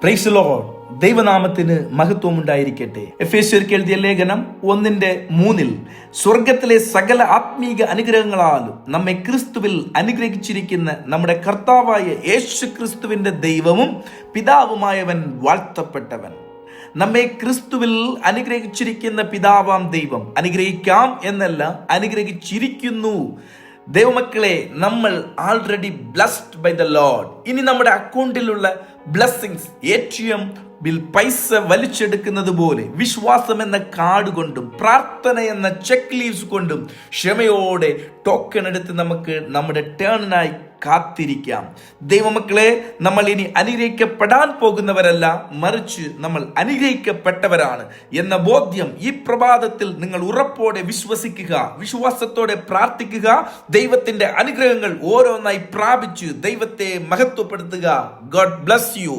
Praise Lord. ദൈവനാമത്തിന് മഹത്വം ഉണ്ടായിരിക്കട്ടെ. എഫേസ്യർക്ക് എഴുതിയ ലേഖനം 1:3 സ്വർഗത്തിലെ സകല ആത്മീക അനുഗ്രഹങ്ങളാലും നമ്മെ ക്രിസ്തുവിൽ അനുഗ്രഹിച്ചിരിക്കുന്ന നമ്മുടെ കർത്താവായ യേശു ക്രിസ്തുവിന്റെ ദൈവവും പിതാവുമായവൻ വാഴ്ത്തപ്പെട്ടവൻ. നമ്മെ ക്രിസ്തുവിൽ അനുഗ്രഹിച്ചിരിക്കുന്ന പിതാവാം ദൈവം, അനുഗ്രഹിക്കാം എന്നല്ല, അനുഗ്രഹിച്ചിരിക്കുന്നു. ദൈവമക്കളെ, നമ്മൾ already blessed by the Lord. ഇനി നമ്മുടെ അക്കൗണ്ടിലുള്ള ബ്ലെസ്സിങ്സ് ATM ബിൽ പൈസ വലിച്ചെടുക്കുന്നത് പോലെ വിശ്വാസം എന്ന കാർഡ് കൊണ്ടും പ്രാർത്ഥന എന്ന ചെക്ക് ലീവ്സ് കൊണ്ടും ക്ഷമയോടെ ടോക്കൺ എടുത്ത് നമുക്ക് നമ്മുടെ ടേണിനായി കാത്തിരിക്കാം. ദൈവമക്കളെ, നമ്മൾ ഇനി അനുഗ്രഹിക്കപ്പെടാൻ പോകുന്നവരല്ല, മറിച്ച് നമ്മൾ അനുഗ്രഹിക്കപ്പെട്ടവരാണ് എന്ന ബോധ്യം ഈ പ്രഭാതത്തിൽ നിങ്ങൾ ഉറപ്പോടെ വിശ്വസിക്കുക, വിശ്വാസത്തോടെ പ്രാർത്ഥിക്കുക. ദൈവത്തിന്റെ അനുഗ്രഹങ്ങൾ ഓരോന്നായി പ്രാപിച്ച് ദൈവത്തെ മഹത്വപ്പെടുത്തുക. God bless you.